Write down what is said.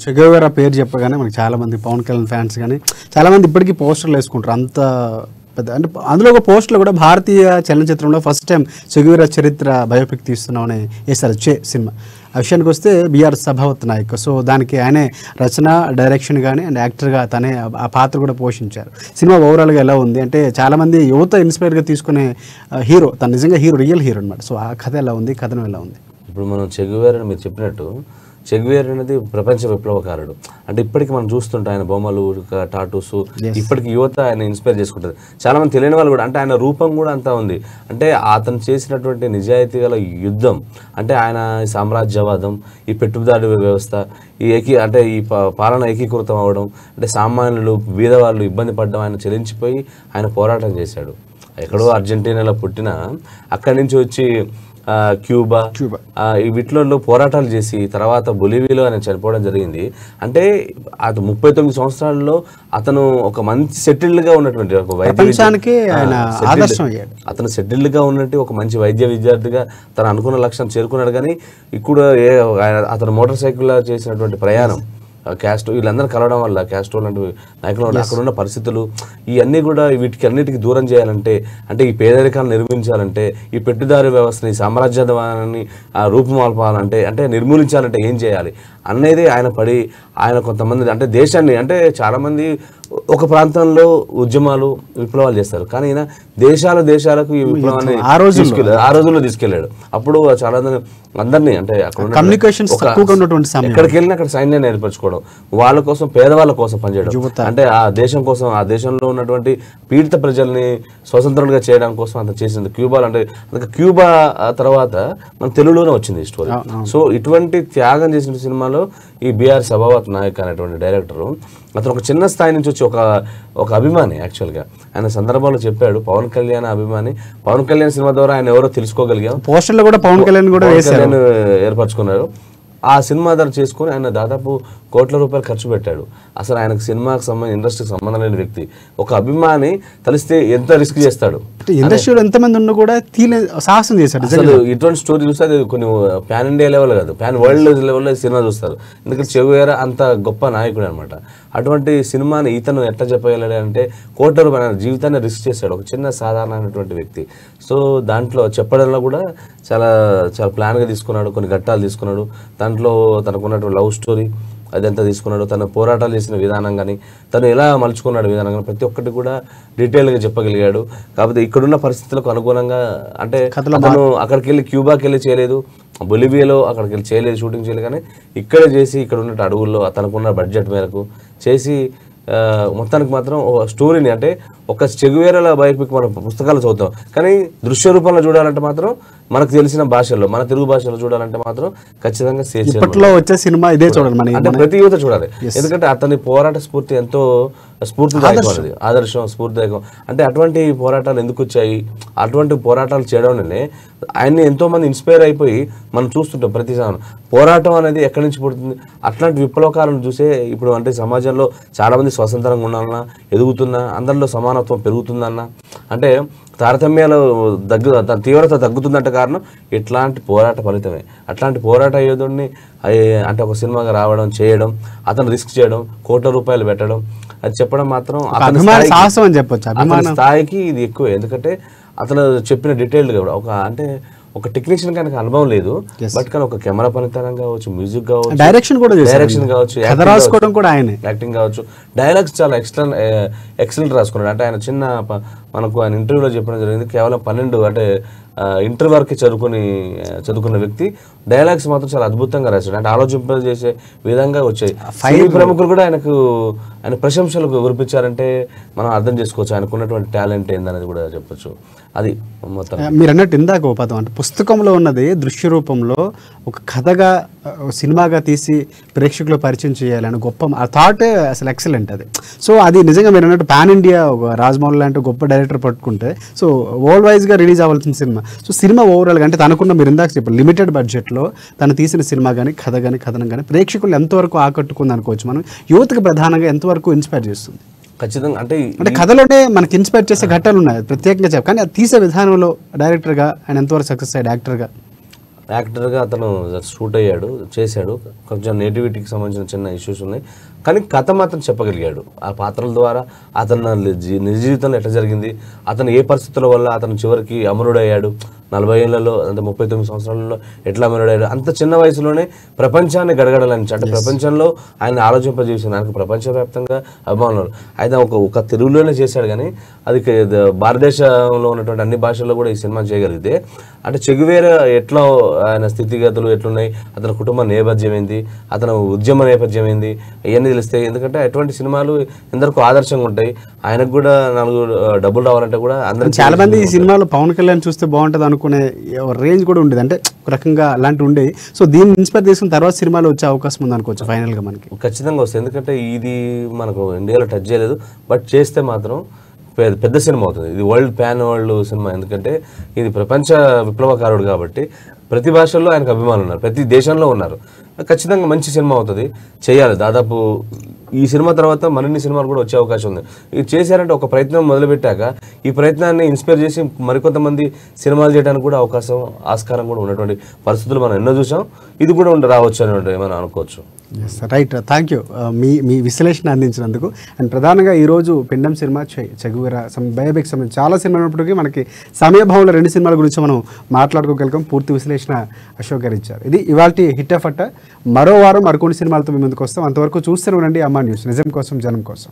చెగోవెరా పేరు చెప్పగానే మనకి చాలామంది పవన్ కళ్యాణ్ ఫ్యాన్స్ కానీ చాలామంది ఇప్పటికీ పోస్టర్లు వేసుకుంటారు. అంత పెద్ద అంటే అందులో ఒక పోస్టర్లో కూడా భారతీయ చలనచిత్రంలో ఫస్ట్ టైం చెగోవెరా చరిత్ర బయోపిక్ తీస్తున్నామని వేస్తారు సినిమా. ఆ విషయానికి వస్తే బిఆర్ సభావత్ నాయక్. సో దానికి ఆయనే రచన, డైరెక్షన్ కానీ అండ్ యాక్టర్గా తనే ఆ పాత్ర కూడా పోషించారు. సినిమా ఓవరాల్గా ఎలా ఉంది అంటే చాలామంది యువత ఇన్స్పైర్గా తీసుకునే హీరో, తను నిజంగా హీరో, రియల్ హీరో అనమాట. సో ఆ కథ ఎలా ఉంది, కథనం ఎలా ఉంది? ఇప్పుడు మనం చెగువేరా మీరు చెప్పినట్టు చెగువేరా అనేది ప్రపంచ విప్లవకారుడు. అంటే ఇప్పటికి మనం చూస్తుంటే ఆయన బొమ్మలు, టాటూస్ ఇప్పటికి యువత ఆయన ఇన్స్పైర్ చేసుకుంటుంది. చాలా మంది తెలియని వాళ్ళు కూడా, అంటే ఆయన రూపం కూడా అంతా ఉంది. అంటే అతను చేసినటువంటి నిజాయితీ గల యుద్ధం, అంటే ఆయన సామ్రాజ్యవాదం, ఈ పెట్టుబడిదారు వ్యవస్థ, అంటే ఈ పాలన ఏకీకృతం అవ్వడం, అంటే సామాన్యులు బీదవాళ్ళు ఇబ్బంది పడడం, ఆయన చెలించిపోయి ఆయన పోరాటం చేశాడు. ఎక్కడో అర్జెంటీనాలో పుట్టిన అక్కడి నుంచి వచ్చి క్యూబా వీటిలో పోరాటాలు చేసి తర్వాత బొలివియాలో ఆయన చనిపోవడం జరిగింది. అంటే అతను 39 సంవత్సరాల్లో అతను ఒక మంచి సెటిల్డ్గా ఉన్నటువంటి ఒక అతను సెటిల్డ్గా ఉన్నట్టు ఒక మంచి వైద్య విద్యార్థిగా తను అనుకున్న లక్ష్యం చేరుకున్నాడు. కానీ ఇప్పుడు అతను మోటార్ సైకిల్ చేసినటువంటి ప్రయాణం, క్యాస్ట్ వీళ్ళందరూ కలవడం వల్ల, క్యాస్ట్ లాంటి నాయకులు అక్కడ ఉన్న పరిస్థితులు ఇవన్నీ కూడా వీటికి అన్నిటికీ దూరం చేయాలంటే, అంటే ఈ పేదరికాన్ని నిర్మించాలంటే, ఈ పెట్టుదారి వ్యవస్థని, సామ్రాజ్యవాదాన్ని రూపుమాల్పాలంటే, అంటే నిర్మూలించాలంటే ఏం చేయాలి అనేది ఆయన కొంతమంది అంటే దేశాన్ని, అంటే చాలామంది ఒక ప్రాంతంలో ఉద్యమాలు, విప్లవాలు చేస్తారు. కానీ ఈయన దేశాలకు ఈ విప్లవాన్ని ఆ రోజుల్లో తీసుకెళ్లాడు. అప్పుడు చాలా అందరినీ, అంటే అక్కడ ఎక్కడికి వెళ్ళినా అక్కడ సైన్యాన్ని ఏర్పరచుకోవడం, వాళ్ళ కోసం, పేదవాళ్ళ కోసం పనిచేయడం, అంటే ఆ దేశం కోసం, ఆ దేశంలో ఉన్నటువంటి పీడిత ప్రజల్ని స్వతంత్రులుగా చేయడం కోసం అంత చేసింది. క్యూబాలో, అంటే క్యూబా తర్వాత మన తెలుగులోనే వచ్చింది ఈ స్టోరీ. సో ఇటువంటి త్యాగం చేసిన సినిమాలో ఈ బిఆర్ సభావత్ నాయక్ అనేటువంటి డైరెక్టరు, అతను ఒక చిన్న స్థాయి నుంచి వచ్చి ఒక అభిమాని. యాక్చువల్గా ఆయన సందర్భంలో చెప్పాడు, పవన్ కళ్యాణ్ అభిమాని. పవన్ కళ్యాణ్ సినిమా ద్వారా ఆయన ఎవరో తెలుసుకోగలిగాం. పోస్టర్లో కూడా పవన్ కళ్యాణ్ ఏర్పరచుకున్నారు. ఆ సినిమా ధర చేసుకుని ఆయన దాదాపు కోట్ల రూపాయలు ఖర్చు పెట్టాడు. అసలు ఆయనకు సినిమాకి సంబంధించి, ఇండస్ట్రీకి సంబంధం లేని వ్యక్తి, ఒక అభిమాని తెలిస్తే ఎంత రిస్క్ చేస్తాడు. ఇండస్ట్రీలో ఎంతమంది ఉన్నా కూడా సాహసం చేశాడు. అసలు ఇటువంటి స్టోరీ చూస్తే అది కొన్ని పాన్ ఇండియా లెవెల్ కాదు, పాన్ వరల్డ్ లెవెల్లో సినిమా చూస్తారు. ఎందుకంటే చెగువేరా అంత గొప్ప నాయకుడు అనమాట. అటువంటి సినిమాని ఇతను ఎట్లా చెప్పగలడు అంటే, కోట్ల రూపాయల జీవితాన్ని రిస్క్ చేశాడు, ఒక చిన్న సాధారణమైనటువంటి వ్యక్తి. సో దాంట్లో చెప్పడంలో కూడా చాలా చాలా ప్లాన్గా తీసుకున్నాడు, కొన్ని ఘట్టాలు తీసుకున్నాడు. దాంట్లో తనకున్నటువంటి లవ్ స్టోరీ అదంతా తీసుకున్నాడు. తన పోరాటాలు చేసిన విధానం కానీ, తను ఎలా మలుచుకున్నాడు విధానం కానీ, ప్రతి ఒక్కటి కూడా డీటెయిల్గా చెప్పగలిగాడు. కాకపోతే ఇక్కడున్న పరిస్థితులకు అనుగుణంగా, అంటే అతను అక్కడికి వెళ్ళి క్యూబాకి వెళ్ళి చేయలేదు, బొలివియాలో అక్కడికి వెళ్ళి చేయలేదు, షూటింగ్ చేయలేదు. కానీ ఇక్కడే చేసి, ఇక్కడ ఉన్న అడవుల్లో తనకున్న బడ్జెట్ మేరకు చేసి మొత్తానికి మాత్రం ఒక స్టోరీని, అంటే ఒక చెగువేరాల బయోపిక్ మనం పుస్తకాలు చదువుతాం, కానీ దృశ్య రూపంలో చూడాలంటే మాత్రం మనకు తెలిసిన భాషల్లో, మన తెలుగు భాషలో చూడాలంటే మాత్రం ఖచ్చితంగా ఇప్పట్లో వచ్చే సినిమా ఇదే చూడాలి, అంటే ప్రతి యువత చూడాలి. ఎందుకంటే అతని పోరాట స్ఫూర్తి ఎంతో స్ఫూర్తిదాయకమైనది, ఆదర్శం, స్ఫూర్తిదాయకం. అంటే అటువంటి పోరాటాలు ఎందుకు వచ్చాయి, అటువంటి పోరాటాలు చేయడం వల్లనే ఆయన్ని ఎంతో మంది ఇన్స్పైర్ అయిపోయి మనం చూస్తుంటాం. ప్రతి పోరాటం అనేది ఎక్కడి నుంచి పుడుతుంది, అట్లాంటి విప్లవకాలను చూసే ఇప్పుడు, అంటే సమాజంలో చాలామంది స్వతంత్రంగా ఉండాలన్నా, ఎదుగుతున్నా, అందరిలో సమానత్వం పెరుగుతుందన్నా, అంటే తారతమ్యాలు తీవ్రత తగ్గుతుందంటే కారణం ఇట్లాంటి పోరాట ఫలితమే. అట్లాంటి పోరాట యోధుడిని అంటే ఒక సినిమాగా రావడం, చేయడం, అతను రిస్క్ చేయడం, కోట్ల రూపాయలు పెట్టడం, అది చెప్పడం మాత్రం సాహసం అని చెప్పొచ్చు. అతని స్థాయికి ఇది ఎక్కువ. ఎందుకంటే అతను చెప్పిన డీటెయిల్డ్గా కూడా ఒక టెక్నీషియన్ కనుక అనుభవం లేదు, బట్ కానీ ఒక కెమెరా పనితనం కావచ్చు, మ్యూజిక్ కావచ్చు, డైరెక్షన్ కావచ్చు, యాక్టింగ్ కావచ్చు, డైలాగ్స్ చాలా ఎక్సలెంట్ రాసుకున్నాడు. అంటే ఆయన మనకు ఆయన ఇంటర్వ్యూలో చెప్పడం జరిగింది, కేవలం 12 అంటే ఇంటర్ వరకే చదువుకున్న వ్యక్తి, డైలాగ్స్ మాత్రం చాలా అద్భుతంగా రాశాడు. అంటే ఆలోచింపజేసే విధంగా వచ్చాయి. ప్రముఖులు కూడా ఆయన ప్రశంసలు కురిపించారంటే మనం అర్థం చేసుకోవచ్చు ఆయనకున్నటువంటి టాలెంట్ ఏందనేది కూడా చెప్పొచ్చు. అది మొత్తం మీరు అన్నట్టు ఇందాక ఒక పదం, అంటే పుస్తకంలో ఉన్నది దృశ్య రూపంలో ఒక కథగా, సినిమాగా తీసి ప్రేక్షకులు పరిచయం చేయాలని గొప్ప ఆ థాట్ అసలు ఎక్సలెంట్ అది. సో అది నిజంగా మీరు అన్నట్టు పాన్ ఇండియా ఒక రాజమౌళి లాంటి గొప్ప డైరెక్టర్ పట్టుకుంటే, సో వరల్డ్ వైజ్గా రిలీజ్ అవ్వాల్సిన సినిమా. సో సినిమా ఓవరాల్గా, అంటే తనకున్న, మీరు ఇందాక చెప్పారు, లిమిటెడ్ బడ్జెట్లో తను తీసిన సినిమా కానీ, కథ కానీ, కథనం కానీ ప్రేక్షకులు ఎంతవరకు ఆకట్టుకుంది అనుకోవచ్చు మనం, యువతకు ప్రధానంగా ఎంతవరకు ఇన్స్పైర్ చేస్తుంది? ఖచ్చితంగా. అంటే కథలోనే మనకి ఇన్స్పైర్ చేసే ఘట్టాలు ఉన్నాయి ప్రత్యేకంగా కానీ అది తీసే విధానంలో డైరెక్టర్గా ఆయన ఎంతవరకు సక్సెస్ అయ్యాడు, యాక్టర్గా? యాక్టర్గా అతను షూట్ అయ్యాడు, చేశాడు. కొంచెం నేటివిటీకి సంబంధించిన చిన్న ఇష్యూస్ ఉన్నాయి, కానీ కథ మాత్రం చెప్పగలిగాడు. ఆ పాత్రల ద్వారా అతను నిజ జీవితంలో ఎట్లా జరిగింది, అతను ఏ పరిస్థితుల వల్ల అతను చివరికి అమరుడయ్యాడు, 40 ఏళ్లలో అంటే 39 సంవత్సరాలలో ఎట్లా అమరుడయ్యాడు, అంత చిన్న వయసులోనే ప్రపంచాన్ని గడగడలని, అంటే ప్రపంచంలో ఆయన ఆలోచింపజేసింది. ఆయనకు ప్రపంచవ్యాప్తంగా అభిమానులు. ఆయన ఒక తెలుగులోనే చేశాడు, కానీ అది భారతదేశంలో ఉన్నటువంటి అన్ని భాషల్లో కూడా ఈ సినిమా చేయగలిగితే, అంటే చెగువేరా ఎట్లా ఆయన స్థితిగతులు ఎట్లున్నాయి, అతని కుటుంబ నేపథ్యం ఏంది, అతను ఉద్యమ నేపథ్యం ఏంది, ఇవన్నీ తెలుస్తాయి. ఎందుకంటే అటువంటి సినిమాలు ఎందరికో ఆదర్శంగా ఉంటాయి. ఆయనకు కూడా 4 డబ్బులు రావాలంటే కూడా అందరూ చాలా మంది ఈ సినిమాలో పవన్ కళ్యాణ్ చూస్తే బాగుంటుంది అనుకునే రేంజ్ కూడా ఉండేది, అంటే ఒక రకంగా అలాంటివి ఉండేవి. సో దీన్ని ఇన్స్పైర్ చేసుకున్న తర్వాత సినిమాలో వచ్చే అవకాశం ఉంది అనుకోవచ్చు ఫైనల్గా మనకి. ఖచ్చితంగా వస్తుంది, ఎందుకంటే ఇది మనకు ఇండియాలో టచ్ చేయలేదు, బట్ చేస్తే మాత్రం పెద్ద సినిమా అవుతుంది. ఇది వరల్డ్ సినిమా, ఎందుకంటే ఇది ప్రపంచ విప్లవకారుడు కాబట్టి ప్రతి భాషల్లో ఆయనకు అభిమానులు ఉన్నారు, ప్రతి దేశంలో ఉన్నారు. ఖచ్చితంగా మంచి సినిమా అవుతుంది, చేయాలి. దాదాపు ఈ సినిమా తర్వాత మరిన్ని సినిమాలు కూడా వచ్చే అవకాశం ఉంది. ఇది చేశారంటే ఒక ప్రయత్నం మొదలుపెట్టాక ఈ ప్రయత్నాన్ని ఇన్స్పైర్ చేసి మరికొంతమంది సినిమాలు చేయడానికి కూడా ఆస్కారం కూడా ఉన్నటువంటి పరిస్థితులు మనం ఎన్నో చూసాం. ఇది కూడా రావచ్చు అని మనం అనుకోవచ్చు. రైట్, థ్యాంక్ యూ మీ విశ్లేషణ అందించినందుకు. అండ్ ప్రధానంగా ఈరోజు పిండం సినిమా, చెగువేరా, బయోపిక్ సంబంధించి చాలా సినిమాలు ఉన్నప్పటికీ మనకి సమయభావంలో 2 సినిమాల గురించి మనం మాట్లాడుకోగలిగాం. పూర్తి విశ్లేషణ అశోక్ గారు ఇచ్చారు. ఇది ఇవాల్టి హిట్ ఎఫ్ అట్ట. మరో వారం మరికొన్ని సినిమాలతో మీ ముందుకు వస్తాం. అంతవరకు చూస్తూనే ఉండండి అమ్మా న్యూస్, నిజం కోసం జనం కోసం.